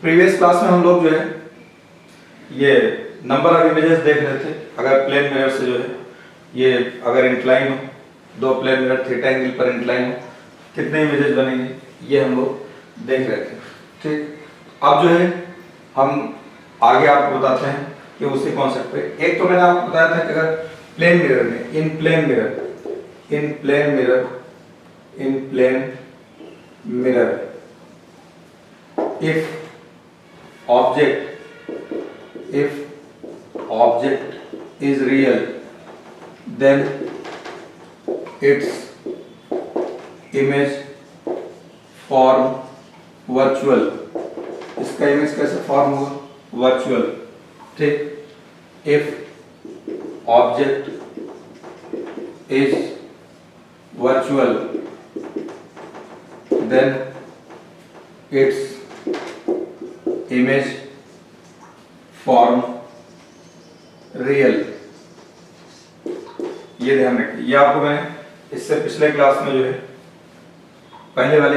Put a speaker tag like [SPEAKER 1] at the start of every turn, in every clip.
[SPEAKER 1] Previous class में हम लोग जो है ये नंबर ऑफ इमेजेस देख रहे थे। अगर प्लेन मिरर से जो है ये अगर इंक्लाइन हो, दो प्लेन मिरर थीटा एंगल पर इंक्लाइन हो, कितने इमेजेस बनेंगे ये हम लोग देख रहे थे। ठीक, अब जो है हम आगे आपको बताते हैं कि उसी कॉन्सेप्ट पे। एक तो मैंने आपको बताया था कि अगर प्लेन मिरर में in plane mirror if object is real, then its image form virtual। इसका इमेज कैसे फॉर्म होगा? वर्चुअल। ठीक, if object is virtual, then its image form real। ये ध्यान रखिए, ये आपको मैं इससे पिछले क्लास में जो है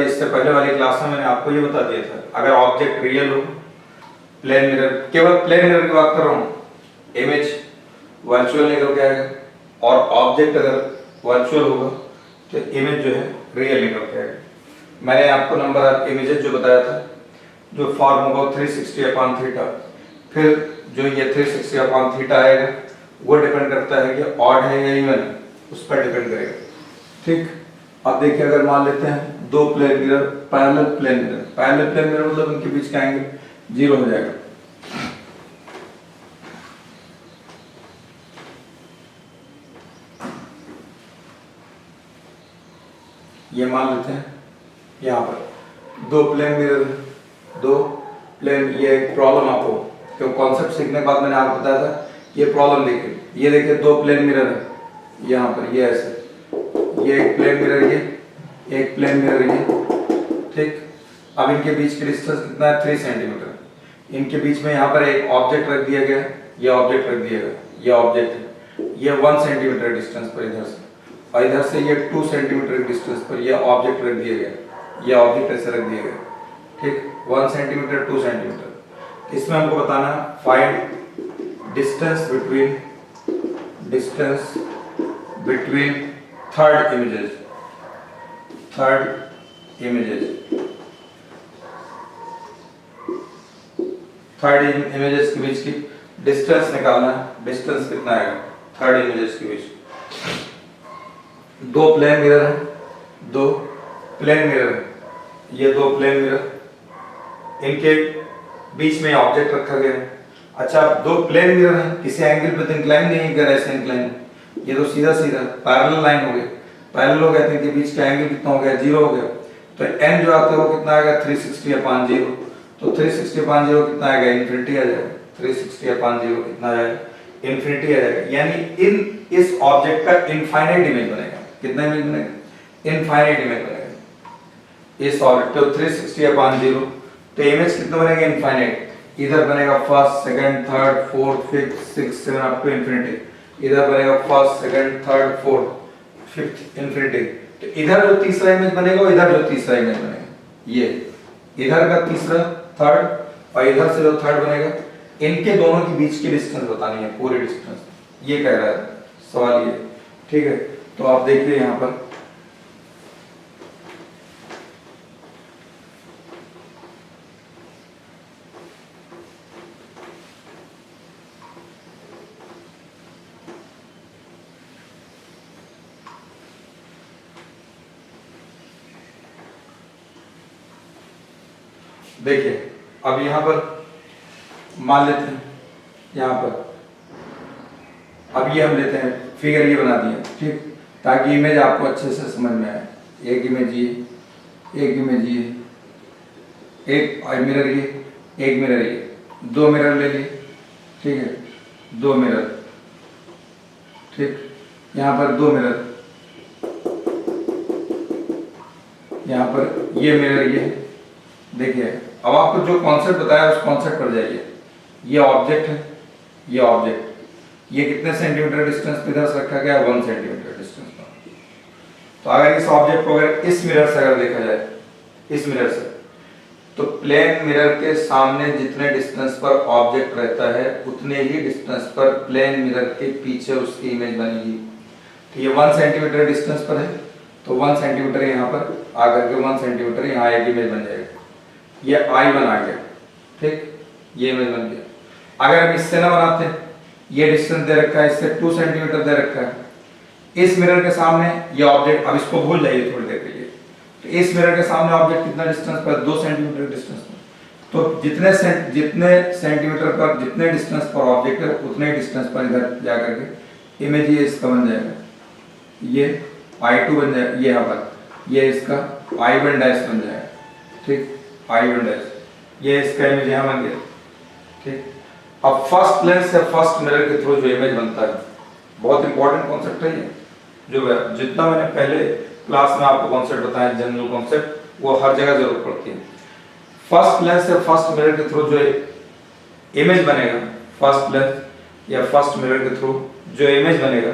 [SPEAKER 1] इससे पहले वाली क्लास में मैंने आपको ये बता दिया था। अगर ऑब्जेक्ट रियल हो, प्लेन मिरर, केवल प्लेन मिरर की बात कर रहा हूं, इमेज वर्चुअल निकल के आएगा, और ऑब्जेक्ट अगर वर्चुअल होगा तो इमेज जो है रियल निकल के आएगा। मैंने आपको नंबर ऑफ इमेजेस जो बताया था, जो फॉर्म होगा 360 अपॉन थीटा। फिर जो ये 360 अपॉन थीटा आएगा वो डिपेंड करता है कि ऑड है या इवन, उस पर डिपेंड करेगा। ठीक, अब देखिए अगर मान लेते हैं दो plane mirror parallel plane mirror मतलब उनके बीच का एंगल 0 हो जाएगा। ये मान लेते हैं यहाँ पर दो प्लेन मिरर, ये प्रॉब्लम आपको क्यों कॉन्सेप्ट सीखने के बाद मैंने आपको बताया था। ये प्रॉब्लम देखिए, ये देखिए दो प्लेन मिरर है यहाँ पर, ये ऐसे, ये एक प्लेन मिरर, ये एक प्लेन मिरर, ये। ठीक, अब इनके बीच की डिस्टेंस कितना है? 3 सेंटीमीटर। इनके बीच में यहाँ पर एक ऑब्जेक्ट रख दिया गया, ये ऑब्जेक्ट रख दिया गया, ये ऑब्जेक्ट है, ये 1 सेंटीमीटर डिस्टेंस पर इधर से, और इधर से ये 2 सेंटीमीटर डिस्टेंस पर ये ऑब्जेक्ट रख दिया गया, ये ऑब्जेक्ट ऐसे रख दिया गया। ठीक, 1 सेंटीमीटर 2 सेंटीमीटर। इसमें हमको बताना find distance between third images के बीच की डिस्टेंस निकालना है। डिस्टेंस कितना आएगा थर्ड इमेजेस के बीच? दो प्लेन मिरर है, ये दो प्लेन मिरर, इनके बीच में ऑब्जेक्ट रखा गया है। अच्छा, दो प्लेन मिरर हैं, किसी एंगल पे तो इंक्लाइन नहीं कर, ऐसे इंक्लाइन, ये तो सीधा पैरेलल लाइन हो गई, पैरेलल हो गया तो इनके बीच का एंगल कितना हो गया? 0 हो गया। तो n जो आता है वो कितना आएगा? 360 अपॉन 0। तो 360 अपॉन 0 कितना आएगा? इन्फिनिटी आ जाएगा। 360 अपॉन 0 कितना आएगा? इन्फिनिटी आ जाएगा। यानी इस ऑब्जेक्ट का इनफाइनाइट इमेज बनेगा। कितना इमेज बनेगा? इनफाइनाइट इमेज बनेगा इस ऑब्जेक्ट। तो 360 अपॉन 0, तो इमेज कितना बनेगा? इनफाइनाइट। इधर बनेगा first, second, third, fourth, fifth, sixth, seven up to infinity. इधर बनेगा first, second, third, fourth, fifth, infinity. तो इधर जो तीसरा इमेज बनेगा, इधर जो तीसरा इमेज बनेगा, ये इधर का तीसरा, थर्ड, और इधर से जो थर्ड बनेगा, इनके दोनों के बीच की डिस्टेंस बतानी है, पूरी डिस्टेंस। ये कह रहा है सवाल ये। ठीक है, तो आप देखिए यहाँ पर देखिए, अब यहाँ पर मान लेते हैं, यहाँ पर अब ये हम लेते हैं फिगर, ये बना दिया। ठीक, ताकि इमेज आपको अच्छे से समझ में आए। एक इमेज ये, एक इमेज ये, एक मिरर ये, एक मिरर ये, दो मिरर ले लिए। ठीक है, दो मिरर। ठीक, यहाँ पर दो मिरर, यहाँ पर ये मिरर ये। देखिए, अब आपको जो कॉन्सेप्ट बताया उस कॉन्सेप्ट पर जाइए। ये ऑब्जेक्ट है, ये ऑब्जेक्ट, ये कितने सेंटीमीटर डिस्टेंस पे इधर से रखा गया? 1 सेंटीमीटर डिस्टेंस पर। तो अगर इस ऑब्जेक्ट को अगर इस मिरर से अगर देखा जाए, इस मिरर से, तो प्लेन मिरर के सामने जितने डिस्टेंस पर ऑब्जेक्ट रहता है उतने ही डिस्टेंस पर प्लेन मिरर के पीछे उसकी इमेज बनेगी। तो ये 1 सेंटीमीटर डिस्टेंस पर है, तो 1 सेंटीमीटर यहाँ पर आकर के 1 सेंटीमीटर यहाँ एक इमेज बन जाएगा। ये I1 आ गया, ठीक, ये इमेज बन गया। अगर हम इससे ना बनाते, ये डिस्टेंस दे रखा है, इससे 2 सेंटीमीटर दे रखा है, इस मिरर के सामने ये ऑब्जेक्ट, अब इसको भूल जाइए थोड़ी देर के लिए, तो इस मिरर के सामने ऑब्जेक्ट कितना डिस्टेंस पर, 2 सेंटीमीटर डिस्टेंस पर। तो जितने सेंटीमीटर पर जितने डिस्टेंस पर ऑब्जेक्ट है उतने डिस्टेंस पर इधर जाकर के इमेज ये इसका बन जाएगा, ये I2 बन जाएगा, ये यहाँ पर ये इसका I1 डैश बन जाएगा, ठीक, I1 डैश, ये इसका इमेज यहाँ बन गया, ठीक। अब फर्स्ट लेंस से फर्स्ट मिरर के थ्रू जो इमेज बनता है, बहुत इंपॉर्टेंट कॉन्सेप्ट है ये, जो जितना मैंने पहले क्लास में आपको कॉन्सेप्ट बताया, जनरल कॉन्सेप्ट, वो हर जगह जरूरत पड़ती है। फर्स्ट लेंस से फर्स्ट मिरर के थ्रू जो इमेज बनेगा, फर्स्ट लेंस या फर्स्ट मिरर के थ्रू जो इमेज बनेगा,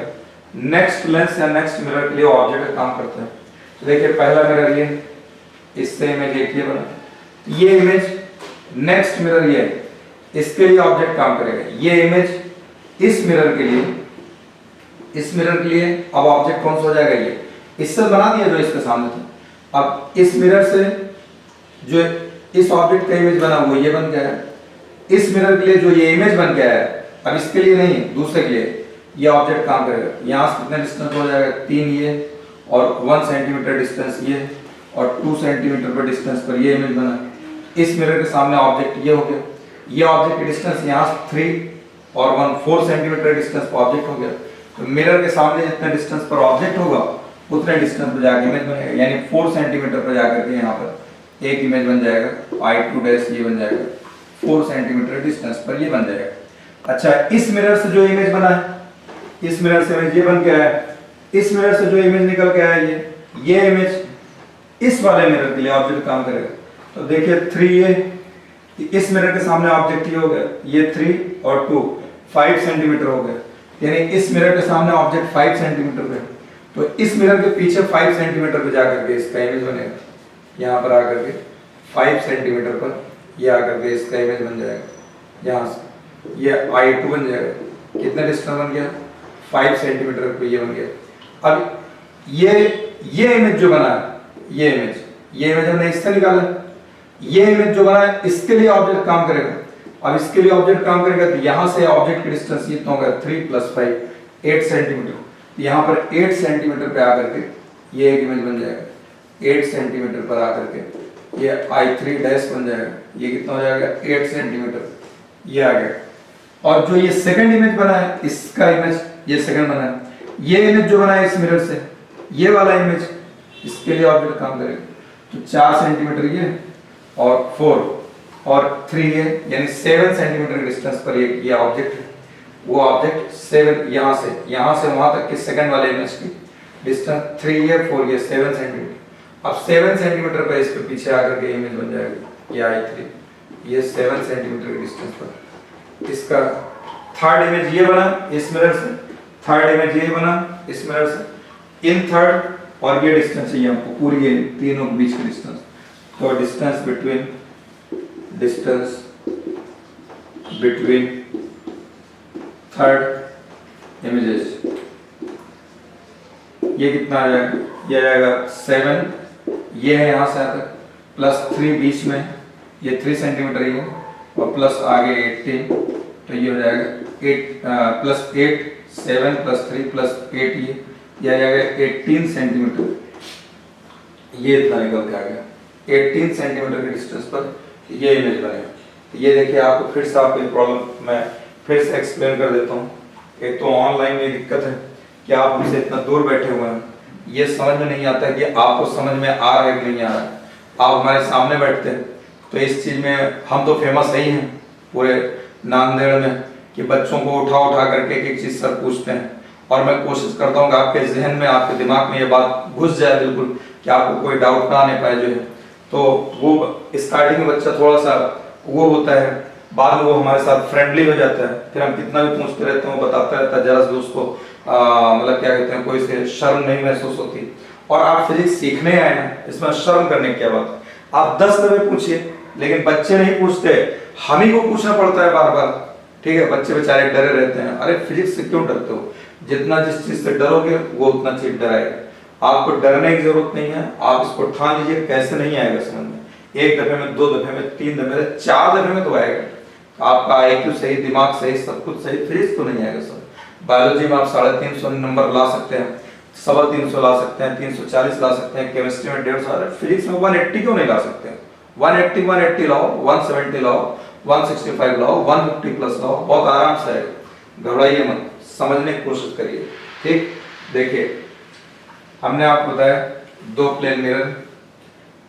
[SPEAKER 1] नेक्स्ट लेंस या नेक्स्ट मिरर के लिए ऑब्जेक्ट का काम करता है। तो देखिए पहला मिरर ये, इससे इमेज एक ये बना, ये इमेज नेक्स्ट मिरर ये, इसके लिए ऑब्जेक्ट काम करेगा। ये इमेज इस मिरर के लिए, इस मिरर के लिए अब ऑब्जेक्ट कौन सा हो जाएगा, ये इससे बना दिया जो इसके सामने था। अब इस मिरर से जो इस ऑब्जेक्ट का इमेज बना वो ये बन गया है, इस मिरर के लिए जो ये इमेज बन गया है, अब इसके लिए नहीं, दूसरे के लिए ये ऑब्जेक्ट काम करेगा। यहाँ से कितना डिस्टेंस हो जाएगा, 3 ये, और 1 सेंटीमीटर डिस्टेंस ये, और 2 सेंटीमीटर पर डिस्टेंस पर ये इमेज बना। इस मिरर के सामने ऑब्जेक्ट ये हो गया, ये ऑब्जेक्ट की डिस्टेंस यहाँ 3 और 1 4 सेंटीमीटर डिस्टेंस पर ऑब्जेक्ट हो गया। तो मिरर के सामने जितने डिस्टेंस पर ऑब्जेक्ट होगा उतने डिस्टेंस पर जाकर इमेज बनेगा, यानी 4 सेंटीमीटर पर जाकर के यहाँ पर एक इमेज बन जाएगा, I2 डैश ये बन जाएगा, 4 सेंटीमीटर डिस्टेंस पर ये बन जाएगा। अच्छा, इस मिरर से जो इमेज बना है, इस मिरर से इमेज ये बन गया है, इस मिरर से जो इमेज निकल के आया ये इमेज इस वाले मिरर के लिए ऑब्जेक्ट काम करेगा। तो देखिए 3 ये, इस मिरर के सामने ऑब्जेक्ट ये हो गया, ये 3 और 2 5 सेंटीमीटर हो गया, यानी इस मिरर के सामने ऑब्जेक्ट 5 सेंटीमीटर पे, तो इस मिरर के पीछे 5 सेंटीमीटर पे जाकर के इसका इमेज बनेगा। यहाँ पर आकर के 5 सेंटीमीटर पर ये आकर के इसका इमेज बन जाएगा, यहाँ से ये I2 बन जाएगा। कितना डिस्टेंस बन गया, 5 सेंटीमीटर पे ये बन गया। अब ये इमेज जो बना है, ये इमेज हमने इससे निकाला, ये इमेज जो बना है इसके लिए ऑब्जेक्ट काम करेगा। अब इसके लिए ऑब्जेक्ट काम करेगा तो यहाँ से ऑब्जेक्ट की डिस्टेंस ये होगा 3 + 5 8 सेंटीमीटर। यहाँ पर 8 सेंटीमीटर पे आकर के ये एक इमेज बन जाएगा, 8 सेंटीमीटर पर आकर के ये I3 डैश बन जाएगा। ये कितना हो जाएगा, 8 सेंटीमीटर, ये आ गया। और जो ये सेकंड इमेज बना है, इसका इमेज ये सेकंड बना है, ये इमेज जो बना है इस मिरर से, ये वाला इमेज, इसके लिए ऑब्जेक्ट काम करेगा। तो 4 सेंटीमीटर ये और 4 और 3 ये, यानी 7 सेंटीमीटर डिस्टेंस पर ये ऑब्जेक्ट है। वो ऑब्जेक्ट 7 यहाँ से वहां तक के सेकंड वाले इमेज की डिस्टेंस 3 ये 4 ये 7 सेंटीमीटर। अब 7 सेंटीमीटर पे इसके पीछे आकर के इमेज बन जाएगी, ये I3, ये 7 सेंटीमीटर की डिस्टेंस पर। इसका थर्ड इमेज ये बना इस मिरर से, थर्ड इमेज ये बना इस मिरर से, इन थर्ड, और ये डिस्टेंस चाहिए हमको पूरी, ये तीनों के बीच की डिस्टेंस। तो डिस्टेंस बिटवीन थर्ड इमेजेस, ये कितना आ जाएगा, ये आ जाएगा 7, ये है यहाँ से आता +3 बीच में, ये 3 सेंटीमीटर ये, और प्लस आगे 18, तो ये हो जाएगा 8 +8 7 + 3 + 8 ये आ जाएगा 18 सेंटीमीटर। ये इतना निकल के आ गया, 18 सेंटीमीटर के डिस्टेंस पर ये इमेज बनेगा। ये देखिए, आपको फिर से आपको प्रॉब्लम मैं फिर से एक्सप्लेन कर देता हूँ। एक तो ऑनलाइन में दिक्कत है कि आप हमसे इतना दूर बैठे हुए हैं, ये समझ में नहीं आता कि आपको समझ में आ रहा है कि नहीं आ रहा है। आप हमारे सामने बैठते हैं तो इस चीज़ में हम तो फेमस ही हैं पूरे नांदेड़ में कि बच्चों को उठा उठा करके एक एक चीज़ सर पूछते हैं, और मैं कोशिश करता हूँ कि आपके जहन में, आपके दिमाग में ये बात घुस जाए बिल्कुल, कि आपको कोई डाउट ना आने पाए जो है। तो वो स्टार्टिंग में बच्चा थोड़ा सा वो होता है, बाद में वो हमारे साथ फ्रेंडली हो जाता है, फिर हम कितना भी पूछते रहते हैं वो बताता रहता है, जरा से उसको मतलब क्या कहते हैं, कोई से शर्म नहीं महसूस होती। और आप फिजिक्स सीखने आए हैं, इसमें शर्म करने की क्या बात है। आप 10 दफे पूछिए, लेकिन बच्चे नहीं पूछते, हम ही को पूछना पड़ता है बार बार। ठीक है, बच्चे बेचारे डरे रहते हैं। अरे फिजिक्स से क्यों डरते हो? जितना जिस चीज से डरोगे वो उतना चीज डराएगा। आपको डरने की जरूरत नहीं है, आप इसको ठान लीजिए, कैसे नहीं आएगा समझ में। एक दफे में, 2 दफे में, 3 दफे में, 4 दफे में तो आएगा। आपका आईक्यू सही, दिमाग सही, सब कुछ सही, फिजिक्स तो नहीं आएगा सर। बायोलॉजी में आप 350 नंबर ला सकते हैं, 350 ला सकते हैं, 340 ला सकते हैं, केमिस्ट्री में 150। फिजिक्स में 180 क्यों नहीं ला सकते? 180 लाओ, 170 लाओ, 165 लाओ, 150 प्लस लाओ, बहुत आराम से आएगा। घबराइए मत, समझने की कोशिश करिए। ठीक, देखिए हमने आपको बताया 2 प्लेन मिरर,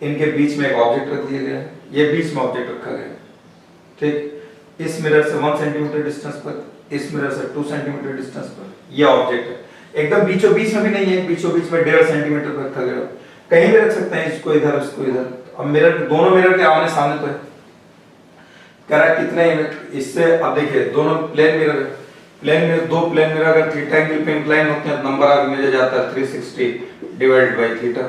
[SPEAKER 1] इनके बीच में एक ऑब्जेक्ट रख दिया गया है, ये बीच में ऑब्जेक्ट रखा गया है। ठीक, इस मिरर से 1 सेंटीमीटर डिस्टेंस पर, इस मिरर से 2 सेंटीमीटर डिस्टेंस पर ये ऑब्जेक्ट है। एकदम बीचों बीच में भी नहीं है, बीचों बीच में 1.5 सेंटीमीटर पर रखा गया। कहीं भी रख सकते हैं, इसको इधर, इसको इधर। अब मिरर, दोनों मिरर के आमने सामने तो है। कह रहा है कितने इमेज इससे। अब देखिए दोनों प्लेन मिरर है, प्लेन मिरर, 2 प्लेन मिरर अगर थीटा एंगल पे इंक्लाइन होते हैं, नंबर ऑफ इमेज आता है 360 डिवाइडेड बाय थीटा,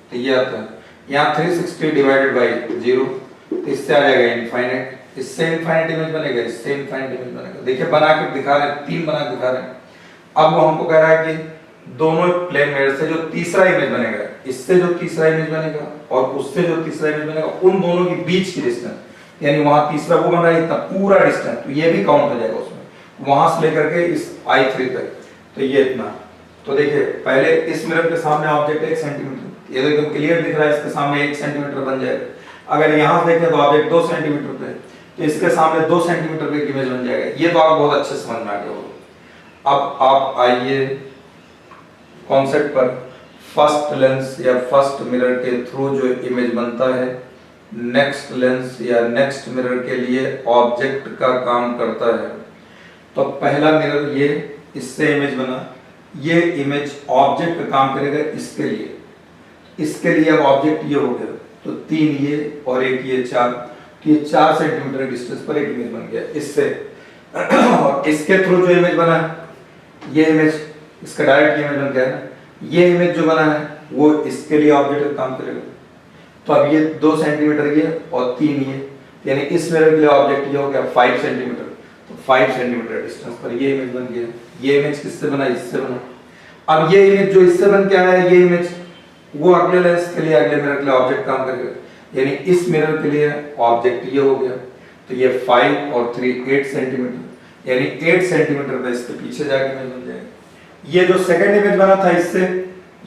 [SPEAKER 1] तो ये आता है। यहाँ 360 डिवाइडेड बाय 0, तो इससे आ जाएगा इनफाइनाइट। इससे इनफाइनाइट इमेज बनेगा, इससे इनफाइनाइट इमेज बनेगा। देखिए बना के दिखा रहे हैं, 3 बना के दिखा रहे हैं। अब वो हमको कह रहा है कि दोनों प्लेन मिरर से जो तीसरा इमेज बनेगा, इससे जो तीसरा इमेज बनेगा और उससे जो तीसरा इमेज बनेगा, उन दोनों के बीच की डिस्टेंस, यानी वहां तीसरा वो बन रहा है इतना पूरा डिस्टेंस, तो ये भी काउंट हो जाएगा उसमें, वहां से लेकर के इस I3 तक, तो ये इतना। तो देखिए पहले इस मिरर के सामने ऑब्जेक्ट 1 सेंटीमीटर, ये तो एकदम क्लियर दिख रहा है, इसके सामने 1 सेंटीमीटर बन जाएगा। अगर यहां से देखें तो ऑब्जेक्ट 2 सेंटीमीटर पे, तो इसके सामने 2 सेंटीमीटर पे इमेज बन जाएगा। ये तो आप बहुत अच्छे समझ में आ गया होगा। अब आप आइए कॉन्सेप्ट पर। फर्स्ट लेंस या फर्स्ट मिरर के थ्रू जो इमेज बनता है, नेक्स्ट लेंस या नेक्स्ट मिरर के लिए ऑब्जेक्ट का काम करता है। तो पहला मिरर ये, इससे इमेज बना, ये इमेज ऑब्जेक्ट का काम करेगा इसके लिए। इसके लिए अब ऑब्जेक्ट ये हो गया, तो 3 ये और 1 ये 4, तो ये 4 सेंटीमीटर डिस्टेंस पर एक इमेज बन गया इससे। और इसके थ्रू जो इमेज बना है, ये इमेज, इसका डायरेक्ट इमेज बन गया है। ये इमेज जो बना है वो इसके लिए ऑब्जेक्ट का काम करेगा। तो अब ये 2 सेंटीमीटर ये और 3 ये, यानी इस मिरर के लिए ऑब्जेक्ट ये हो गया 5 सेंटीमीटर, तो 5 सेंटीमीटर डिस्टेंस पर ये इमेज बन गया। ये इमेज किससे बना? इससे बना। अब ये इमेज जो इससे बन के आया है, ये इमेज वो अगले लेंस के लिए, अगले मिरर के लिए ऑब्जेक्ट काम करेगा, यानी इस मिरर के लिए ऑब्जेक्ट ये हो गया। तो ये 5 और 3 8 सेंटीमीटर, यानी 8 सेंटीमीटर पे इसके पीछे जाके इमेज बन जाएगा। ये जो सेकंड इमेज बना था इससे,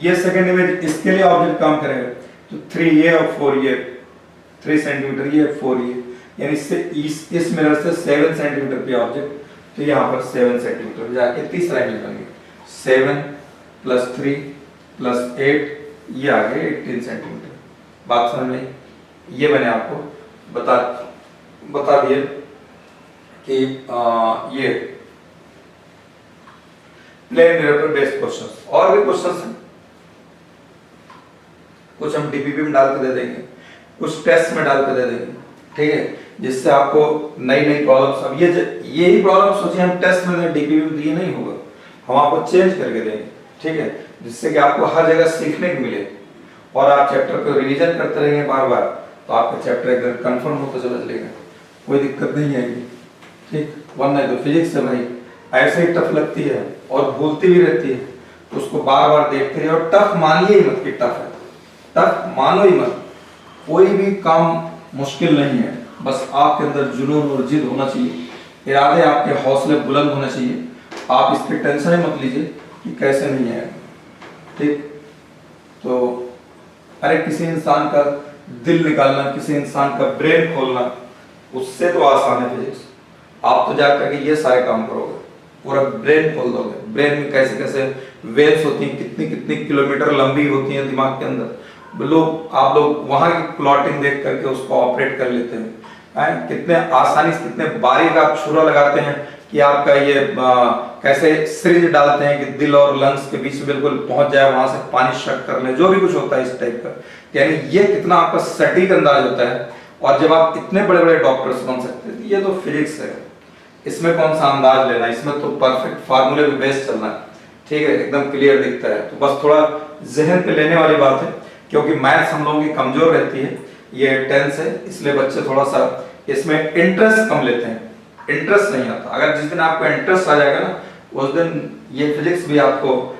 [SPEAKER 1] ये सेकंड इमेज इसके लिए ऑब्जेक्ट काम करेगा, तो 3 ये और 4 ये, 3 सेंटीमीटर ये, 4 ये, यानी इससे इस मिरर से 7 सेंटीमीटर पे ऑब्जेक्ट, तो यहाँ पर 7 सेंटीमीटर जाके तीसरा इमेज बन गया। 7 + 3 + 8, ये आ गए 18 सेंटीमीटर। बात समझ में? ये मैंने आपको बता दिया कि ये प्लेन मिरर पर बेस्ड क्वेश्चंस। और भी क्वेश्चंस हैं, कुछ हम डीपीपी में डाल के दे देंगे, कुछ टेस्ट में डाल के दे देंगे, ठीक है, जिससे आपको नई नई प्रॉब्लम्स। अब यही प्रॉब्लम सोचिए हम टेस्ट में डीपीपी में दिए नहीं होगा, हम आपको चेंज करके देंगे, ठीक है, जिससे कि आपको हर जगह सीखने को मिले और आप चैप्टर को रिवीजन करते रहेंगे बार बार, तो आपका चैप्टर एकदम कंफर्म होता चला चलेगा, कोई दिक्कत नहीं आएगी। ठीक, वरना तो फिजिक्स से भाई ऐसे ही टफ लगती है और भूलती भी रहती है, तो उसको बार बार देखते रहिए। और टफ मानिए ही मत कि टफ है, टफ मानो ही मत। कोई भी काम मुश्किल नहीं है, बस आपके अंदर जुनून और जिद होना चाहिए, इरादे आपके हौसले बुलंद होने चाहिए। आप इसकी टेंशन ही मत लीजिए कि कैसे नहीं आएगा, ठीक। तो अरे किसी इंसान का दिल निकालना, किसी इंसान का ब्रेन खोलना, उससे तो आसान है फिजिक्स। आप तो जाकर के ये सारे काम करोगे, पूरा ब्रेन खोल दोगे। ब्रेन में कैसे कैसे वेव्स होती हैं, कितनी कितनी किलोमीटर लंबी होती हैं दिमाग के अंदर, आप लोग वहां की प्लॉटिंग देख करके उसको ऑपरेट कर लेते हैं। कितने आसानी से, कितने बारीक आप छुरा लगाते हैं कि आपका ये कैसे सिरिंज डालते हैं कि दिल और लंग्स के बीच में बिल्कुल पहुंच जाए, वहां से पानी शक कर ले, जो भी कुछ होता है इस टाइप का, यानी ये कितना आपका सटीक अंदाज होता है। और जब आप इतने बड़े बड़े डॉक्टर्स बन सकते हैं, ये तो फिजिक्स है, इसमें कौन सा अंदाज लेना, इसमें तो परफेक्ट फार्मूले पे बेस्ड चलना है, ठीक है, एकदम क्लियर दिखता है। तो बस थोड़ा जहन पे लेने वाली बात है, क्योंकि मैथ्स हम लोगों की कमजोर रहती है, ये टेंस है, इसलिए बच्चे थोड़ा सा इसमें इंटरेस्ट कम लेते हैं, इंटरेस्ट नहीं आता। अगर जिस दिन आपको इंटरेस्ट आ जाएगा ना, उस दिन ये फिजिक्स भी आपको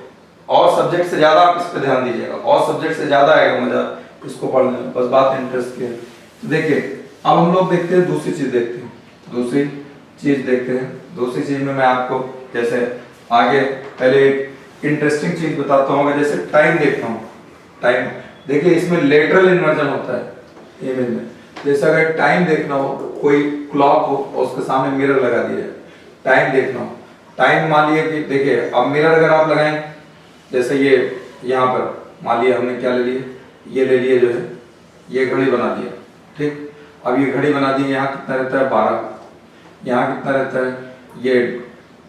[SPEAKER 1] और सब्जेक्ट से ज्यादा आप इस पे ध्यान दीजिएगा, और सब्जेक्ट से ज्यादा आएगा मजा इसको पढ़ने में। बस बात इंटरेस्ट की है। तो देखिए अब हम लोग देखते हैं दूसरी चीज देखते हैं, दूसरी चीज देखते हैं। दूसरी चीज में मैं आपको जैसे आगे पहले एक इंटरेस्टिंग चीज बताता हूँ, जैसे टाइम देखता हूँ। टाइम देखिए इसमें लेटरल इन्वर्जन होता है इमेज में। जैसे अगर टाइम देखना हो, कोई क्लॉक हो और उसके सामने मिरर लगा दिया है, टाइम देखना हो, टाइम मान लिया कि देखिए अब मिरर अगर आप लगाएं, जैसे ये यहाँ पर मान लिया हमने क्या ले लिए, ये ले लिए जो है ये घड़ी बना दिया, ठीक। अब ये घड़ी बना दी, यहाँ कितना रहता है 12, यहाँ कितना रहता है ये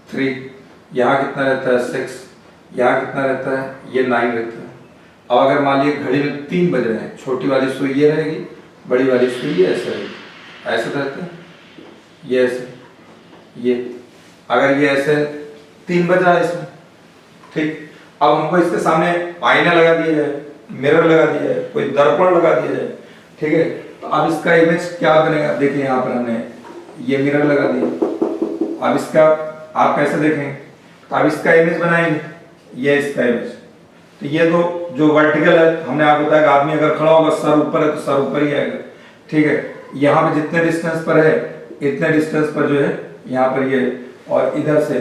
[SPEAKER 1] 3, यहाँ कितना रहता है 6, यहाँ कितना रहता है ये 9 रहता है। अब अगर मान लिया घड़ी में 3 बज रहे हैं, छोटी वाली सुई ये रहेगी, बड़ी वाली सुई ये ऐसे रहेगी, ऐसे रहते हैं ये ऐसे, ये अगर ये ऐसे 3 बज रहा है इसमें, ठीक। अब हमको इसके सामने आईना लगा दिया जाए, मिरर लगा दिया जाए, कोई दर्पण लगा दिया जाए, ठीक है। तो अब इसका इमेज क्या बनेगा, देखिए यहाँ पर हमने ये मिरर लगा दिया। अब इसका आप कैसे देखेंगे, तो अब इसका इमेज बनाएंगे, ये इसका इमेज। तो ये तो जो वर्टिकल है, हमने आपको बताया आदमी अगर खड़ा होगा सर ऊपर है तो सर ऊपर ही आएगा, ठीक है। यहाँ पे जितने डिस्टेंस पर है इतने डिस्टेंस पर जो है यहाँ पर ये, और इधर से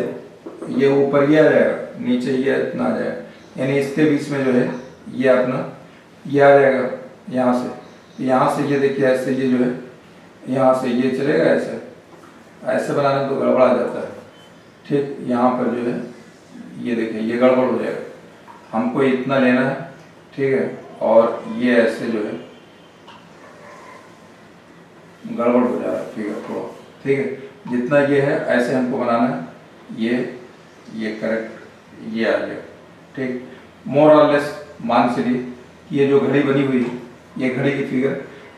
[SPEAKER 1] ये ऊपर ये आ जाएगा, नीचे ये इतना आ जाएगा, यानी इसके बीच में जो है ये अपना ये आ जाएगा यहाँ से। यहाँ से ये देखिए ऐसे ये जो है यहाँ से ये चलेगा ऐसे, ऐसे बनाने तो गड़बड़ आ जाता है, ठीक। यहाँ पर जो है ये देखिए ये गड़बड़ हो जाएगा, हमको इतना लेना है, ठीक है। और ये ऐसे जो है गड़बड़ हो जा रहा है, ठीक है थोड़ा, ठीक है। जितना ये है ऐसे हमको बनाना है, ये करेक्ट ये आ जाएगा, ठीक। मोर और लेस मान चलिए ये जो घड़ी बनी हुई है, ये घड़ी की फिगर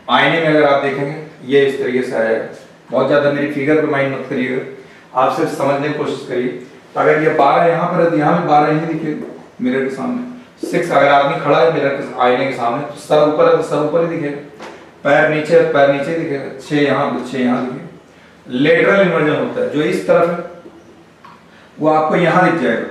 [SPEAKER 1] आईने में अगर आप देखेंगे ये इस तरीके से आएगा। बहुत ज़्यादा मेरी फिगर पे माइंड मत करिएगा, आप सिर्फ समझने की कोशिश करिए। तो अगर ये 12 यहाँ पर है तो यहाँ में 12 ही दिखेगा मिरर के सामने। 6 अगर आदमी खड़ा है मिरर के आईने के सामने तो सर ऊपर है तो सर ऊपर ही दिखेगा, पैर नीचे है पैर नीचे दिखेगा, 6 यहाँ तो 6 यहाँ दिखेगा। लेटरल इन्वर्जन होता है, जो इस तरफ है वो आपको यहाँ दिख जाएगा।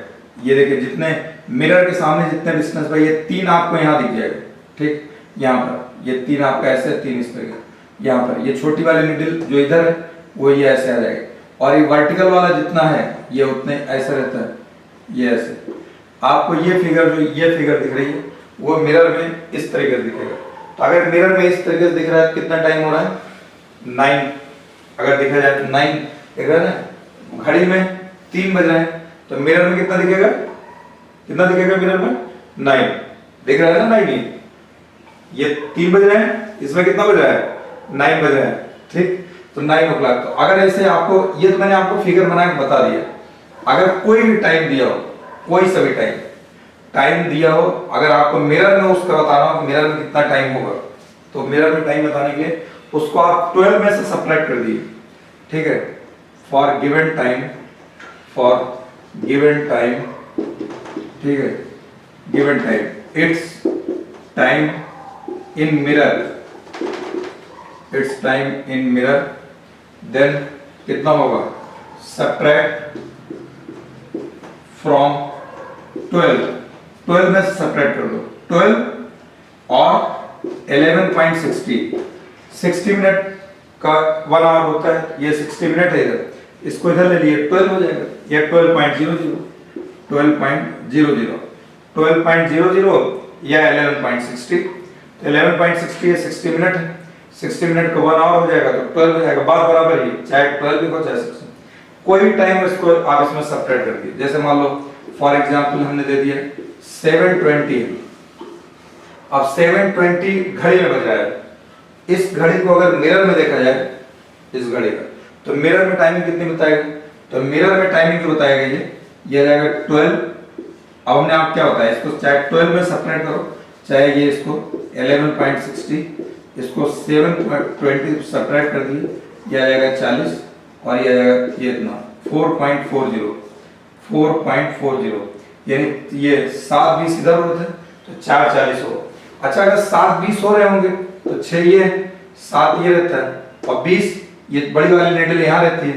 [SPEAKER 1] ये देखिए जितने मिरर के सामने जितने डिस्टेंस पर ये 3 आपको यहाँ दिख जाएगा, ठीक। यहाँ पर ये 3 आपका ऐसे 3 इस तरीके, यहाँ पर ये छोटी वाली निडल जो इधर है वो ये ऐसे आ जाएगा, और ये वर्टिकल वाला जितना है ये उतने ऐसे रहता है, ये ऐसे। आपको ये फिगर जो ये फिगर दिख रही है वो मिरर में इस तरीके से दिखेगा। तो अगर मिरर में इस तरीके से दिख रहा है कितना टाइम हो रहा है 9, अगर देखा जाए तो 9 दिख रहा है ना। घड़ी में 3 बज रहे हैं तो मिरर में कितना दिखेगा, कितना दिखेगा मिरर में 9 दिख रहा है ना। 9 ये 3 बज रहे हैं, इसमें कितना बज रहा है 9 बज रहे हैं, ठीक। तो 9 o'clock। तो अगर ऐसे आपको ये तो मैंने आपको फिगर बना के बता दिया, अगर कोई भी टाइम दिया हो, कोई सा भी टाइम दिया हो, अगर आपको मिरर में उसका बताना हो मिरर में कितना टाइम होगा, तो मिरर में टाइम बताने के लिए उसको आप 12 में से सब्ट्रैक्ट कर दिए, ठीक है। फॉर गिवन टाइम, ठीक है, given time, it's time in mirror, then कितना होगा, सब्ट्रैक्ट फ्रॉम 12 में से सब्ट्रैक्ट कर दो 12 और 60 मिनट का 1 आवर होता है, ये 60 मिनट है इधर, इसको इधर ले लिए 12 हो जाएगा, ये 12.00 या 11.60, 11.60 या 60 मिनट है, 60 मिनट का 1 आवर हो जाएगा तो 12 हो जाएगा, बात बराबर ही, चाहे 12 भी हो चाहे 60, कोई भी टाइम इसको आप इसमें सब्ट्रैक्ट कर दिए। जैसे मान लो फॉर एग्जांपल हमने दे दिया 7:20, अब 7:20 घड़ी में बज रहा है, इस घड़ी को अगर मिरर में देखा जाए इस घड़ी का, तो मिरर में टाइमिंग कितनी बताएगा, तो मिरर में टाइमिंग जो बताएगा ये आ जाएगा 12। अब हमने आप क्या होता है इसको चाहे 12 में सब्ट्रैक्ट करो, चाहे ये इसको 11.60 इसको 7:20 सब्ट्रैक्ट कर दिए, ये आ जाएगा 40 और ये आ जाएगा ये इतना 4.40, यानी ये 7:20 इधर होते हैं तो 4:40 हो। अच्छा अगर 7:20 हो रहे होंगे तो 6 ये 7 ये रहता है और 20 ये बड़ी वाली निडल यहाँ रहती है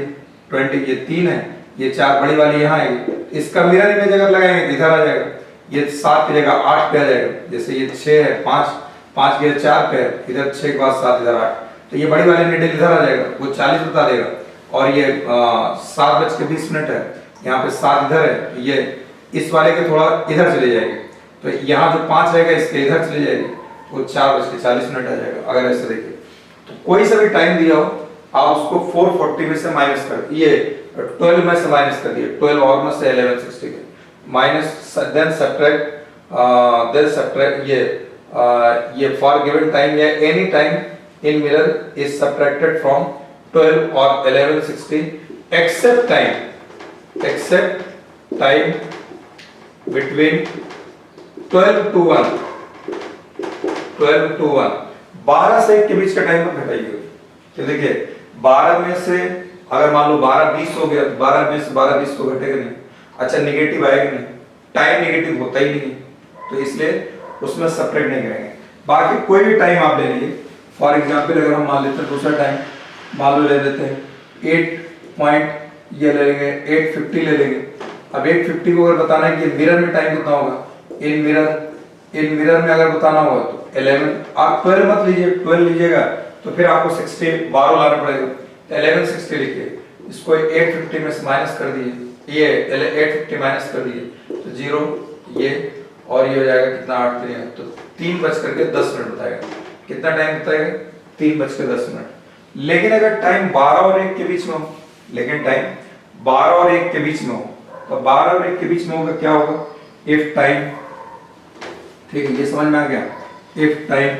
[SPEAKER 1] 20 ये 3 है ये 4 बड़ी वाली यहाँ आएगी। इसका मिरर इमेज अगर लगाएंगे इधर आ जाएगा ये 7 की जगह 8 पे आ जाएगा। जैसे ये 6 है 5 के 4 पे है इधर 6 के बाद 7 इधर 8 तो ये बड़ी वाली निडल इधर आ जाएगा वो 40 बता देगा। और ये 7:20 है यहाँ पे 7 इधर है ये इस वाले के थोड़ा इधर चले जाएंगे तो यहाँ जो 5 रहेगा इसके इधर चले जाएगी वो 4:40 आ जाएगा। अगर ऐसे देखिए तो कोई सा भी टाइम दिया हो आप उसको 440 में से माइनस कर ये 12 में से माइनस कर दिए 12 और में से 1160 के माइनस देन सब्ट्रैक्ट ये फॉर गिवन टाइम या any time in mirror is subtracted from 12 और 1160 except time between 12 to 1 12 से 1 के बीच का टाइम घटाइए। तो देखिए 12 में से अगर मान लो 12:20 हो गया तो 12 में से 12:20 को घटेगा नहीं। अच्छा नेगेटिव आएगा नहीं टाइम नेगेटिव होता ही नहीं तो इसलिए उसमें सब्ट्रैक्ट नहीं करेंगे। बाकी कोई भी टाइम आप ले लीजिए फॉर एग्जांपल अगर हम मान लेते हैं दूसरा टाइम मान लो ले लेते हैं 8 पॉइंट ये ले लेंगे 850 ले लेंगे। अब 850 को अगर बताना है कि मिरर में टाइम कितना होगा इन मिरर में अगर बताना होगा तो 11 आप 12 मत लीजिए 12 लीजिएगा तो फिर आपको 60 12 लाना पड़ेगा तो 1160 लिखिए इसको 850 में से माइनस कर दिए ये 850 माइनस कर दिए तो 0 ये और ये हो जाएगा कितना 8 3 तो 3:10 बताएगा। कितना टाइम बताएगा 3:10। लेकिन अगर टाइम 12 और 1 के बीच में हो लेकिन टाइम 12 और 1 के बीच में हो तो 12 और 1 के बीच में होगा क्या होगा इफ टाइम ठीक है ये समझ में आ गया if time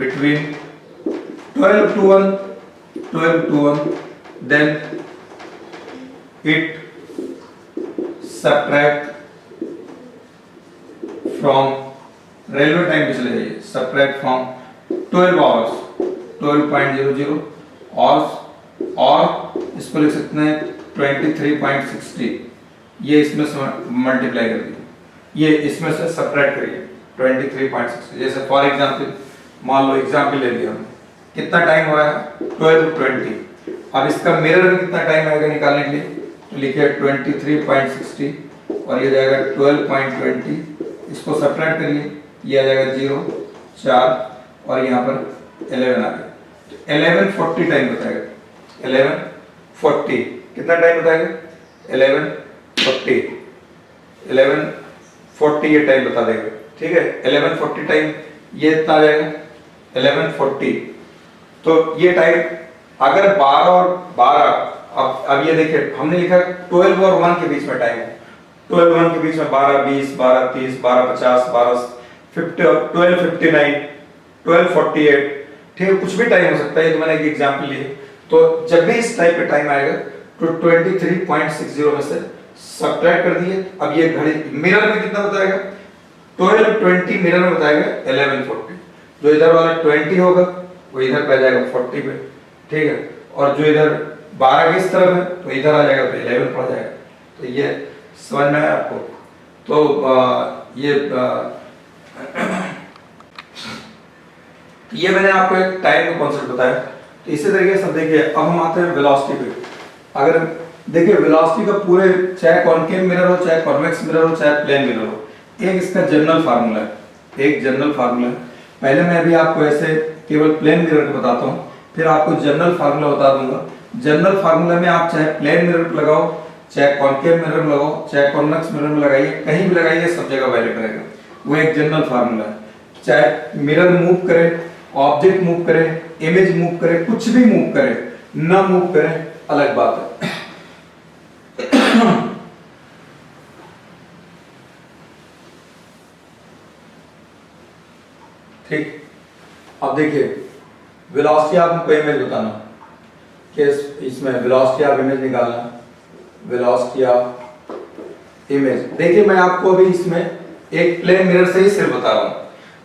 [SPEAKER 1] between 12 to 1 then it subtract from railway time पे चले जाइए subtract from 12 hours 12.00 और इसको लिख सकते हैं 23.60 ये इसमें से मल्टीप्लाई कर दीजिए ये इसमें से सब्ट्रैक्ट करिए 23.60। जैसे फॉर एग्जांपल मान लो एग्जांपल ले लिया हमने कितना टाइम हो रहा है 12:20। अब इसका मिरर में कितना टाइम आएगा निकालने के लिए तो लिखिए 23.60 और ये जाएगा 12.20 इसको सब्ट्रैक्ट करिए ये आ जाएगा 0 4 और यहाँ पर 11 आ गया 11:40 टाइम बताएगा 11:40 कितना टाइम बताएगा 11:40 ये टाइम बता देगा ठीक है 11:40 टाइम ये इतना आ जाएगा 11:40 तो ये टाइम अगर 12 और 12 अब ये देखिए हमने लिखा 12 और 1 के बीच में टाइम है 12 1 के बीच में 12:20 12:30 12:50 12:59 12:48 ठीक है कुछ भी टाइम हो सकता है। तो मैंने एक एग्जांपल लिए तो जब भी इस टाइप का टाइम आएगा तो 23.60 में से सब्ट्रैक्ट कर दिए। अब ये घड़ी मिरर में कितना बताएगा 12:20 मिरर में बताएगा 11:40 जो इधर वाला 20 होगा वो इधर पे आ जाएगा 40 पे ठीक है और जो इधर 12 के इस तरफ है तो इधर आ जाएगा तो 11 पड़ जाएगा। तो ये समझ में आया आपको तो ये मैंने आपको एक टाइम का कॉन्सेप्ट बताया। तो इसी तरीके से देखिए अब हम आते हैं वेलोसिटी पे। अगर देखिए वेलोसिटी का पूरे चाहे कॉनकेव मिरर हो चाहे कॉन्वेक्स मिरर हो चाहे प्लेन मिरर हो एक इसका जनरल फार्मूला है पहले मैं अभी आपको ऐसे केवल प्लेन मिरर को बताता हूँ फिर आपको जनरल फार्मूला बता दूंगा। जनरल फार्मूला में आप चाहे प्लेन मिरर लगाओ चाहे कॉनकेव मिरर में लगाओ चाहे कॉन्वेक्स मिरर में लगाइए कहीं भी लगाइए सब जगह वैलिड रहेगा। वो एक जनरल फार्मूला है। चाहे मिरर मूव करे ऑब्जेक्ट मूव करे इमेज मूव करे कुछ भी मूव करे ना मूव करे अलग बात है। ठीक अब देखिए वेलोसिटी आप हमको इमेज बताना कि इसमें वेलोसिटी ऑफ इमेज निकालना वेलोसिटी ऑफ इमेज। देखिए मैं आपको अभी इसमें एक प्लेन मिरर से ही सिर्फ बता रहा हूं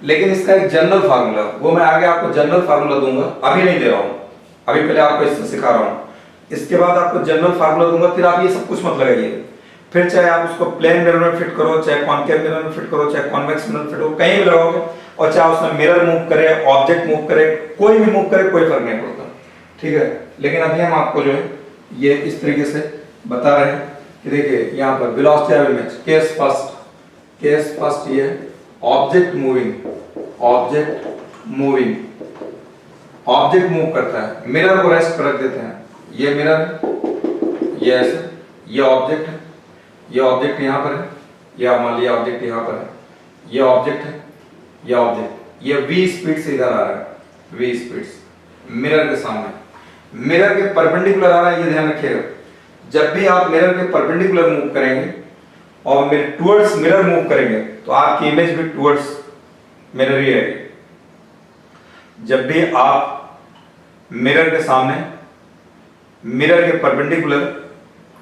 [SPEAKER 1] लेकिन इसका एक जनरल फार्मूला वो मैं आगे आपको जनरल फार्मूला दूंगा अभी नहीं दे रहा हूं अभी पहले आपको इससे सिखा रहा हूं। इसके बाद आपको जनरल फार्मूला दूंगा, फिर आप ये सब कुछ मत लगाइए। फिर चाहे आप उसको प्लेन मिरर में फिट करो, चाहे कॉनकेव मिरर में फिट करो, चाहे कॉन्वेक्स मिरर में फिट करो, कहीं भी लगाओगे, और चाहे उसमें मिरर मूव करे, ऑब्जेक्ट मूव करे, कोई भी मूव करे, कोई फर्क नहीं पड़ता, ठीक है। लेकिन अभी हम आपको जो है ये इस तरीके से बता रहे हैं कि देखिए यहाँ पर velocity of image, case first ये ऑब्जेक्ट मूविंग, ऑब्जेक्ट मूव करता है, मिरर को रेस्ट पर रख देते हैं, ये मिरर, ये ऐसे, ये ऑब्जेक्ट है, ये ऑब्जेक्ट यहाँ पर है, या मान लिया ऑब्जेक्ट यहाँ पर है, ये ऑब्जेक्ट है, ये ऑब्जेक्ट, ये v स्पीड से इधर आ रहा है, v स्पीड से मिरर के सामने, मिरर के परपेंडिकुलर आ रहा है, ये ध्यान रखिएगा। जब भी आप मिरर के परपेंडिकुलर मूव करेंगे और टुवर्ड्स मिरर मूव करेंगे तो आपकी इमेज भी टुवर्ड्स मिरर ही आएगी। जब भी आप मिरर के सामने, मिरर के परपेंडिकुलर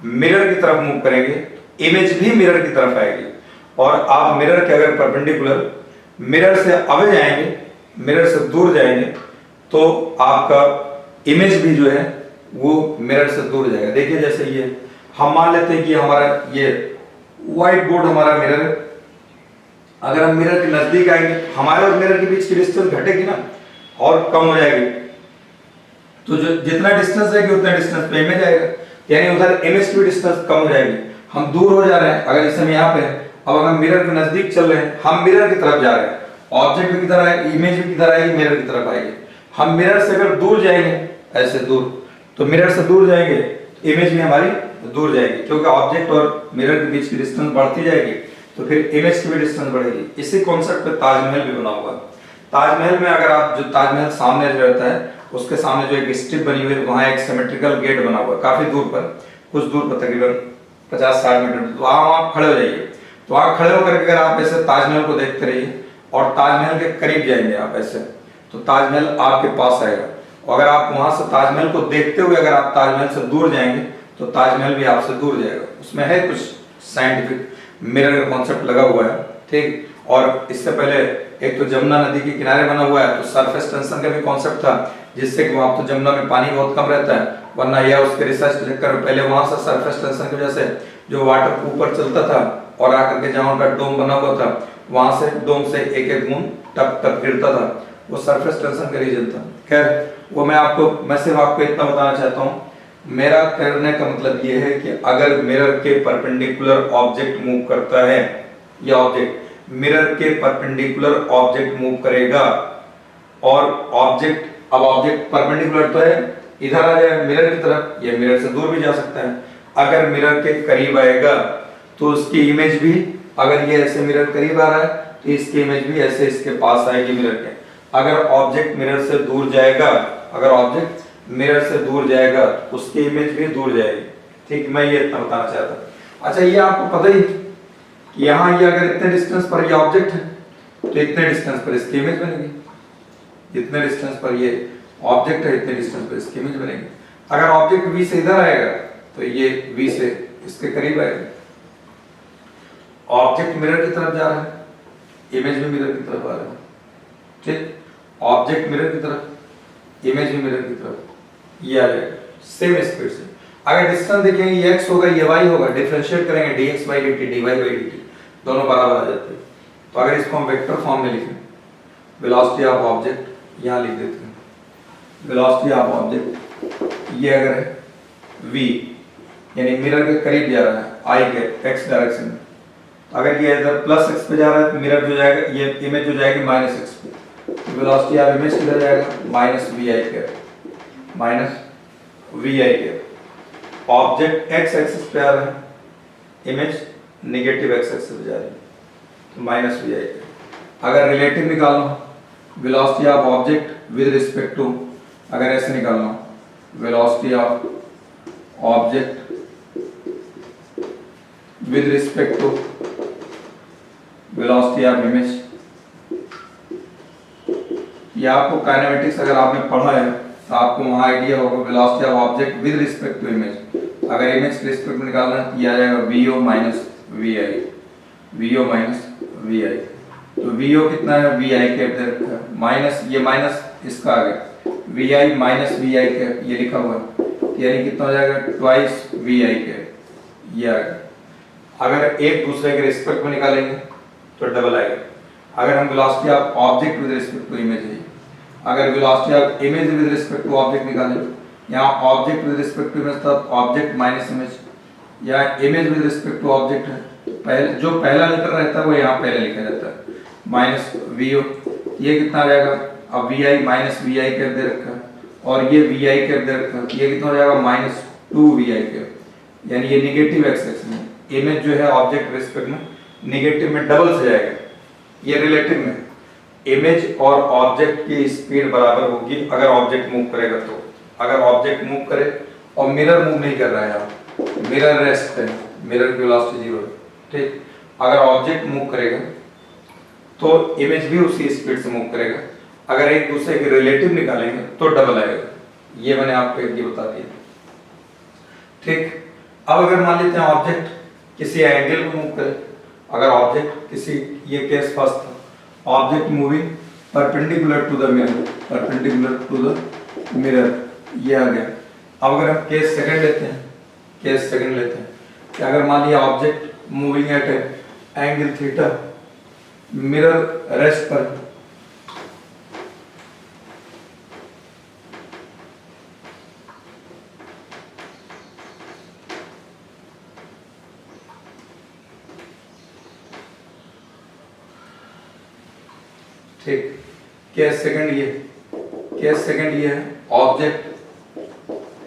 [SPEAKER 1] मिरर की तरफ मूव करेंगे, इमेज भी मिरर की तरफ आएगी। और आप मिरर के अगर परपेंडिकुलर मिरर से आगे जाएंगे, मिरर से दूर जाएंगे, तो आपका इमेज भी जो है वो मिरर से दूर जाएगा। देखिए जैसे ये हम मान लेते हैं कि हमारा ये व्हाइट बोर्ड हमारा मिरर है, अगर हम मिरर के नजदीक आएंगे, हमारे और मिरर के बीच की डिस्टेंस घटेगी ना, और कम हो जाएगी, तो जो जितना डिस्टेंस रहेगी उतना डिस्टेंस पे इमेज आएगा, यानी उधर इमेज की डिस्टेंस कम हो जाएगी। हम दूर हो जा रहे हैं, अगर इस समय यहाँ पे है, अब अगर हम मिरर के नजदीक चल रहे हैं, हम मिरर की तरफ जा रहे हैं, ऑब्जेक्ट भी किधर आएगी, इमेज भी किधर आएगी, मिरर की तरफ आएगी। हम मिरर से अगर दूर जाएंगे, ऐसे दूर, तो मिरर से दूर जाएंगे, इमेज भी हमारी दूर जाएगी, क्योंकि ऑब्जेक्ट और मिरर के बीच की डिस्टेंस बढ़ती जाएगी, तो फिर इमेज की भी डिस्टेंस बढ़ेगी। इसी कॉन्सेप्ट पे ताजमहल भी बना हुआ है। ताजमहल में अगर आप जो ताजमहल सामने जो रहता है, उसके सामने जो एक स्ट्रिप बनी हुई है, वहाँ एक सिमेट्रिकल गेट बना हुआ है, काफी दूर पर, कुछ दूर पर, तकरीबन 50-60 मीटर, तो वहाँ आप खड़े हो जाइए। तो वहाँ खड़े होकर अगर आप ऐसे ताजमहल को देखते रहिए और ताजमहल के करीब जाएंगे आप ऐसे, तो ताजमहल आपके पास आएगा। और अगर आप वहां से ताजमहल को देखते हुए अगर आप ताजमहल से दूर जाएंगे, तो ताजमहल भी आपसे दूर जाएगा। उसमें है कुछ साइंटिफिक मिरर का कॉन्सेप्ट लगा हुआ है, ठीक। और इससे पहले एक तो जमुना नदी के किनारे बना हुआ है, तो सरफेस टेंशन का भी कॉन्सेप्ट था, जिससे कि वहां तो जमुना में पानी बहुत कम रहता है, वरना यह उसके रिसर्च के चक्कर में पहले वहां से सरफेस टेंशन की वजह से जो वाटर ऊपर चलता था और आकर के जहां उनका डोम बना हुआ था, वहां से डोम से एक एक बूंद टप टप गिरता था, वो सरफेस टेंशन का रीजन था। खैर वो मैं सिर्फ आपको इतना बताना चाहता हूँ, मेरा कहने का मतलब ये है कि अगर मिरर के परपेंडिकुलर ऑब्जेक्ट मूव करता है, या ऑब्जेक्ट मिरर के परपेंडिकुलर ऑब्जेक्ट मूव करेगा, और ऑब्जेक्ट, अब ऑब्जेक्ट परपेंडिकुलर तो है, इधर आ जाए मिरर की तरफ, या मिरर से दूर भी जा सकता है। अगर मिरर के करीब आएगा तो उसकी इमेज भी, अगर ये ऐसे मिरर करीब आ रहा है तो इसकी इमेज भी ऐसे इसके पास आएगी मिरर के। अगर ऑब्जेक्ट मिरर से दूर जाएगा, अगर ऑब्जेक्ट मिरर से दूर जाएगा, उसकी इमेज भी दूर जाएगी, ठीक। मैं ये इतना बताना चाहता हूँ। अच्छा, ये आपको पता ही कि यहाँ ये अगर इतने डिस्टेंस पर ये ऑब्जेक्ट है, तो इतने डिस्टेंस पर इसकी इमेज बनेगी, इतने डिस्टेंस पर ये ऑब्जेक्ट है, इतने डिस्टेंस पर इसकी इमेज बनेगी। अगर ऑब्जेक्ट V से इधर आएगा तो ये V से इसके करीब आएगा। ऑब्जेक्ट मिरर की तरफ जा रहा है, इमेज भी मिरर की तरफ आ रहा है, ठीक। ऑब्जेक्ट मिरर की तरफ, इमेज भी मिरर की तरफ, ये आ जाएगा सेम स्पीड से। अगर डिस्टेंस देखेंगे, ये x होगा, ये y होगा, डिफरेंशिएट करेंगे dx/dt, dy/dt, दोनों बराबर आ जाते हैं। तो अगर इसको हम वेक्टर फॉर्म में लिखें, वेलोसिटी ऑफ ऑब्जेक्ट यहाँ लिख देते हैं, वेलोसिटी ऑफ ऑब्जेक्ट ये अगर है v, यानी मिरर के करीब जा रहा है i के x डायरेक्शन में, अगर ये इधर प्लस x पे जा रहा है तो मिरर जो जाएगा, ये इमेज जो जाएगी माइनस x पे, तो वेलोसिटी ऑफ इमेज किधर जाएगा, माइनस vi के, माइनस vi के। ऑब्जेक्ट x एक्सिस पे आ रहा है, इमेज नेगेटिव x एक्सिस पे जा रही है, तो माइनस vi के। अगर रिलेटिव निकालना, velocity of object with respect to, अगर ऐसे निकालना, velocity of object with respect to velocity of image, ये आपको काइनेमेटिक्स अगर आपने पढ़ा है तो आपको वहाँ आइडिया होगा, velocity of object with respect to image. अगर इमेज के रिस्पेक्ट में निकालना है तो ये आ जाएगा VO minus VI, VO minus VI। तो VO कितना है, VI के इधर माइनस, ये माइनस इसका आ गया, VI माइनस VI के ये लिखा हुआ है, यानी कितना हो जाएगा ट्वाइस वी आई कैप, ये आ गया। अगर एक दूसरे के रिस्पेक्ट में निकालेंगे तो डबल आएगा। अगर हम velocity of object with respect to image है, अगर velocity of image with respect to object निकालें, यहाँ object with respect to image था ऑब्जेक्ट माइनस इमेज, या image with respect to object है, पहले जो पहला लेटर रहता है वो यहाँ पहले लिखा जाता है माइनस वी ओ, ये कितना आ जाएगा, अब V I minus V I cap दे रखा है और ये वी आई कैप दे रखा है, ये कितना हो जाएगा माइनस टू वी आई कैप, यानी ये निगेटिव एक्स एक्सिस में इमेज जो है ऑब्जेक्ट रिस्पेक्ट में निगेटिव में डबल से जाएगा, ये रिलेटिव में इमेज और ऑब्जेक्ट की स्पीड बराबर होगी अगर ऑब्जेक्ट मूव करेगा तो। अगर ऑब्जेक्ट मूव करे और मिरर मूव नहीं कर रहा है, यहाँ मिरर रेस्ट है, मिरर की वेलोसिटी 0 है, ठीक। अगर ऑब्जेक्ट मूव करेगा तो इमेज भी उसी स्पीड से मूव करेगा, अगर एक दूसरे के रिलेटिव निकालेंगे तो डबल आएगा, ये मैंने आपको एक ये बता दिया, ठीक। अब अगर मान लेते हैं ऑब्जेक्ट किसी एंगल में मूव करे, अगर ऑब्जेक्ट किसी, ये केस फर्स्ट था, object moving perpendicular to the mirror, perpendicular to the mirror, ये आ गया। अब अगर हम केस सेकंड लेते हैं, केस सेकंड लेते हैं कि अगर मान लिया object moving at angle theta, mirror rest पर, ठीक। केस सेकंड ये है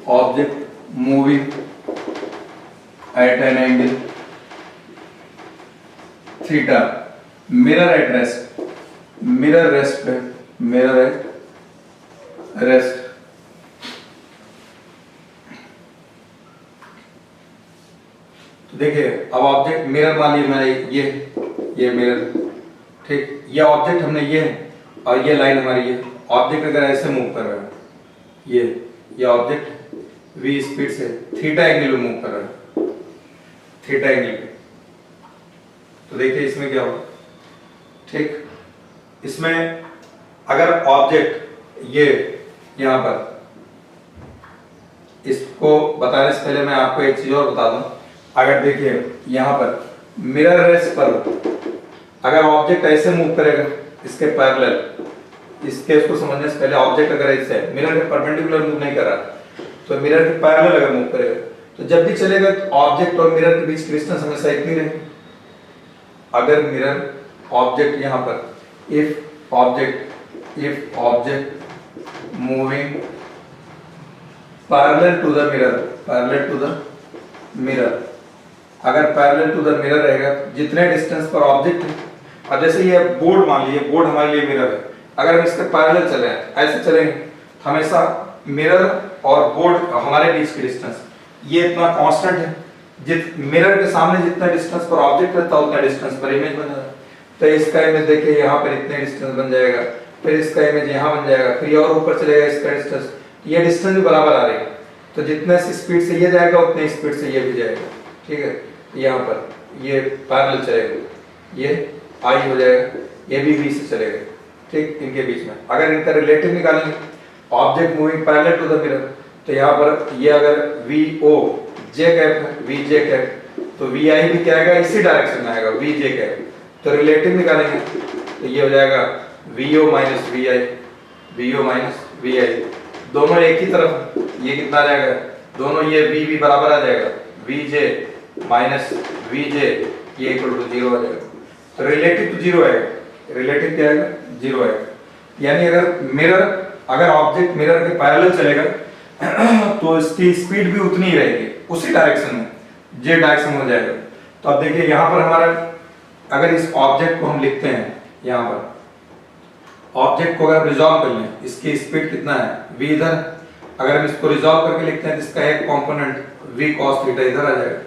[SPEAKER 1] object moving at an angle theta, mirror at rest, mirror rest पे, मिरर एट रेस्ट, तो देखिए अब ऑब्जेक्ट मिरर मान लिया मैंने, ये मिरर, ठीक। ये ऑब्जेक्ट हमने ये है और ये लाइन हमारी ये ऑब्जेक्ट अगर ऐसे मूव कर रहा है, ये ऑब्जेक्ट v स्पीड से थीटा एंगल में मूव कर रहा है, थीटा एंगल पे, तो देखिए इसमें क्या होगा, ठीक। इसमें अगर ऑब्जेक्ट ये यहाँ पर, इसको बताने से पहले मैं आपको एक चीज और बता दूं, अगर देखिए यहाँ पर मिरर रेस्ट पर अगर ऑब्जेक्ट ऐसे मूव करेगा इसके पैरेलल, इसके उसको समझने से पहले ऑब्जेक्ट अगर ऐसे है, मिरर के परपेंडिकुलर मूव नहीं कर रहा, तो मिरर के पैरेलल अगर मूव करेगा तो जब भी चलेगा तो ऑब्जेक्ट और मिरर के बीच की डिस्टेंस हमेशा इतनी रहेगी। अगर मिरर ऑब्जेक्ट यहाँ पर if object moving parallel to the mirror, अगर पैरेलल टू द मिरर रहेगा जितने डिस्टेंस पर ऑब्जेक्ट है, अब जैसे ये बोर्ड मान लीजिए, बोर्ड हमारे लिए मिरर है, अगर हम इसके पैरेलल चले ऐसे चलेंगे तो हमेशा मिरर और बोर्ड हमारे बीच की डिस्टेंस ये इतना कांस्टेंट है, मिरर के सामने जितना डिस्टेंस पर ऑब्जेक्ट रहता है उतना डिस्टेंस पर इमेज बन जाएगा। तो इसका इमेज देखिए यहाँ पर इतने डिस्टेंस बन जाएगा, फिर इसका इमेज यहाँ बन जाएगा, फिर ये और ऊपर चलेगा इसका डिस्टेंस, ये डिस्टेंस भी बराबर आ रही है, तो जितने स्पीड से ये जाएगा उतने स्पीड से ये भी जाएगा, ठीक है। यहाँ पर ये पैरेलल चलेगा, ये आई हो जाएगा, ये भी v से चलेगा, ठीक। इनके बीच में अगर इनका रिलेटिव निकालेंगे object moving parallel to the mirror, तो यहाँ पर ये अगर वी ओ जे कैप है, वी जे कैप, तो वी आई भी क्या आएगा, इसी डायरेक्शन में आएगा वी जे कैप, तो रिलेटिव निकालेंगे तो ये हो जाएगा V O minus V I, V O minus V I, दोनों एक ही तरफ, ये कितना आ जाएगा, दोनों ये वी भी बराबर आ जाएगा, वी जे माइनस वी जे, ये इक्वल टू 0 आ जाएगा, तो रिलेटिव तो 0 आएगा, रिलेटिव क्या आएगा 0 आएगा, यानी अगर ऑब्जेक्ट मिरर के पैरेलल चलेगा तो इसकी स्पीड भी उतनी ही रहेगी, उसी डायरेक्शन में, जे डायरेक्शन हो जाएगा। तो अब देखिए यहाँ पर हमारा, अगर इस ऑब्जेक्ट को हम लिखते हैं, यहाँ पर ऑब्जेक्ट को अगर रिजॉल्व कर लें, इसकी स्पीड कितना है v इधर, अगर हम इसको रिजॉल्व करके लिखते हैं तो इसका एक कंपोनेंट v cos थीटा इधर आ जाएगा,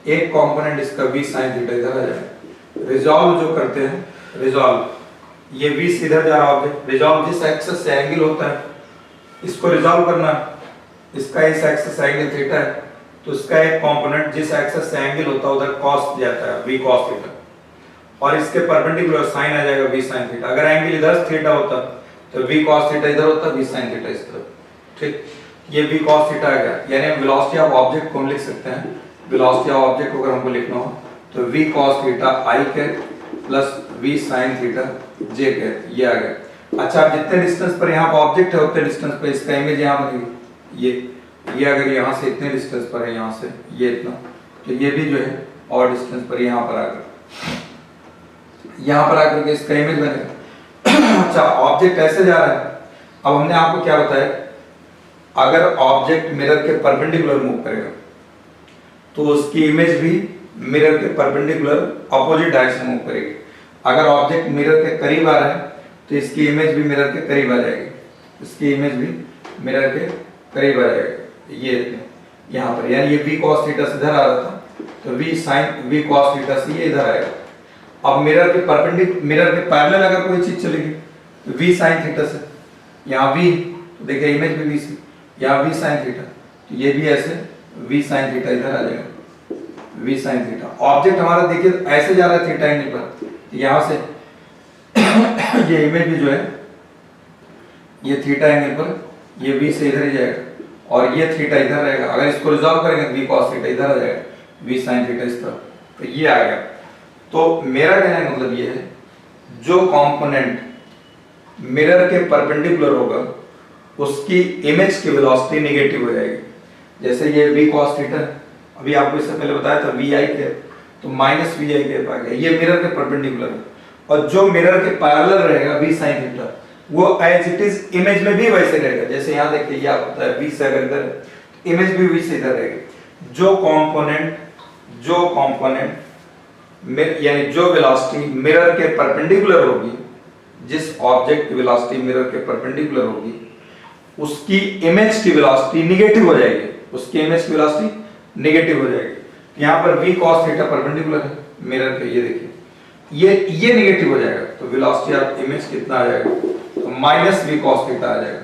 [SPEAKER 1] एक कंपोनेंट इसका v sin थीटा इधर आ जाएगा। रिजॉल्व जो करते हैं, रिजॉल्व ये v से इधर जा रहा ऑब्जेक्ट, रिजॉल्व जिस एक्सिस से एंगल होता है इसको रिजॉल्व करना, इसका इस एक्सिस से एंगल थीटा है, तो इसका एक कंपोनेंट जिस एक्सिस से एंगल होता है उधर cos जाता है, v cos थीटा, और इसके परपेंडिकुलर साइन आ जाएगा v sin थीटा। अगर एंगल इधर थीटा होता तो v cos थीटा इधर होता, v sin थीटा इस तरफ, ठीक। ये v cos थीटा आ गया, यानी वेलोसिटी ऑफ ऑब्जेक्ट को हम लिख सकते हैं, वेलोसिटी ऑफ ऑब्जेक्ट को अगर हमको लिखना हो तो v cos theta i cap plus v sin theta j cap, ये आ गया। अच्छा, अब जितने डिस्टेंस पर यहाँ पर ऑब्जेक्ट है उतने डिस्टेंस पर इसका इमेज यहाँ बनेगी, ये अगर यहाँ से इतने डिस्टेंस पर है, यहाँ से ये इतना, तो ये भी जो है और डिस्टेंस पर यहाँ पर आकर के इसका इमेज बनेगा। अच्छा, ऑब्जेक्ट ऐसे जा रहा है, अब हमने आपको क्या बताया, अगर ऑब्जेक्ट मिरर के परपेंडिकुलर मूव करेगा तो उसकी इमेज भी मिरर के परपेंडिकुलर अपोजिट डायरेक्शन मूव करेगी। अगर ऑब्जेक्ट मिरर के करीब आ रहा है तो इसकी इमेज भी मिरर के करीब आ जाएगी, इसकी इमेज भी मिरर के करीब आ जाएगी। ये यहाँ पर, यानी ये v cos थीटा से इधर आ रहा था तो v cos थीटा से ये इधर आएगा। अब मिरर के पैरेलल अगर कोई चीज चलेगी तो v sin थीटा से, यहाँ v, तो देखिए इमेज भी v से, यहाँ v sin थीटा, तो ये भी ऐसे v sin थीटा इधर आ जाएगा, v sin थीटा। ऑब्जेक्ट हमारा देखिए ऐसे जा रहा है थीटा एंगल पर, तो यहाँ से ये इमेज भी जो है ये थीटा एंगल पर ये v से इधर ही जाएगा और ये थीटा इधर रहेगा। अगर इसको रिजॉल्व करेंगे तो v cos थीटा इधर आ जाएगा, v sin थीटा इस तरफ, तो ये आ गया। तो मेरा कहने का मतलब ये है, जो कंपोनेंट मिरर के परपेंडिकुलर होगा उसकी इमेज की वेलोसिटी नेगेटिव हो जाएगी। जैसे ये v cos थीटा, अभी आपको इससे पहले बताया था vi के, तो माइनस vi के आ गया, ये मिरर के परपेंडिकुलर है। और जो मिरर के पैरेलल रहेगा v sin थीटा, वो एज इट इज इमेज में भी वैसे रहेगा। जैसे यहाँ देखिए, ये आपको पता है v से अगर इधर है, इमेज भी v से इधर रहेगी। जो कंपोनेंट यानी जो वेलोसिटी मिरर के परपेंडिकुलर होगी, जिस ऑब्जेक्ट की वेलोसिटी मिरर के परपेंडिकुलर होगी, उसकी इमेज की वेलोसिटी निगेटिव हो जाएगी, उसकी इमेज की वेलोसिटी निगेटिव हो जाएगी। यहाँ पर v cos थीटा परपेंडिकुलर है मिरर के, ये देखिए ये निगेटिव हो जाएगा, तो वेलोसिटी ऑफ इमेज कितना आ जाएगा, तो माइनस v cos थीटा आ जाएगा।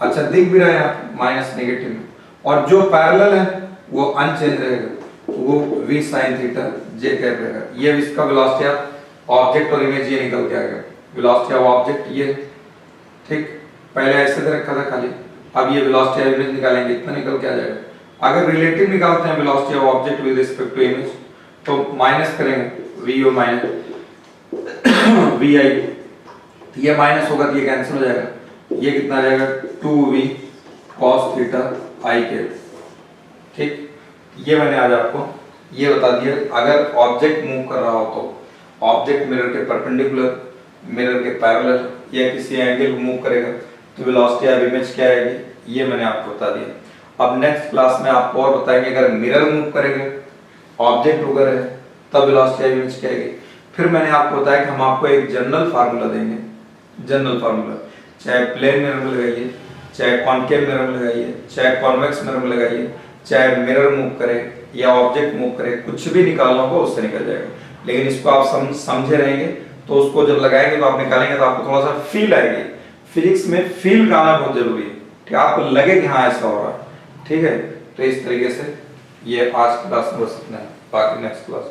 [SPEAKER 1] अच्छा, दिख भी रहा है यहाँ माइनस नेगेटिव में, और जो पैरेलल है वो अनचेंज रहेगा, वो v sin theta j cap रहेगा। ये इसका वेलोसिटी ऑफ ऑब्जेक्ट और इमेज ये निकल के आ गया, वेलोसिटी ऑफ ऑब्जेक्ट ये, ठीक, पहले ऐसे दे रखा था खाली, अब ये वेलोसिटी ऑफ इमेज निकालेंगे, इतना निकल के आ जाएगा। अगर रिलेटिव निकालते हैं velocity of object with respect to image, तो माइनस करेंगे v और माइनस vi, तो ये माइनस होगा तो ये कैंसिल हो जाएगा, ये कितना आ जाएगा 2v cos theta i cap. ठीक, ये मैंने आज आपको ये बता दिया। अगर ऑब्जेक्ट मूव कर रहा हो तो ऑब्जेक्ट मिरर के परपेंडिकुलर, मिरर के पैरेलल या किसी एंगल मूव करेगा तो वेलोसिटी ऑफ इमेज क्या आएगी, ये मैंने आपको बता दिया। अब नेक्स्ट क्लास में आपको और बताएंगे, अगर मिरर मूव करेंगे, ऑब्जेक्ट वगैरह है, तब वेलोसिटी ऑफ इमेज क्या आएगी। फिर मैंने आपको बताया कि हम आपको एक जनरल फार्मूला देंगे, जनरल फार्मूला, चाहे प्लेन मिरर में लगाइए, चाहे कॉनकेव मिरर में लगाइए, चाहे कॉन्वेक्स मिरर में लगाइए, चाहे मिरर मूव करे या ऑब्जेक्ट मूव करे, कुछ भी निकालना होगा उससे निकल जाएगा। लेकिन इसको आप समझे रहेंगे तो उसको जब लगाएंगे तो आप निकालेंगे तो आपको थोड़ा सा फील आएगी। फिजिक्स में फील का आना बहुत जरूरी है कि आपको लगे कि हाँ ऐसा हो रहा है। ठीक है, तो इस तरीके से ये आज क्लास में बस इतना है, बाकी नेक्स्ट क्लास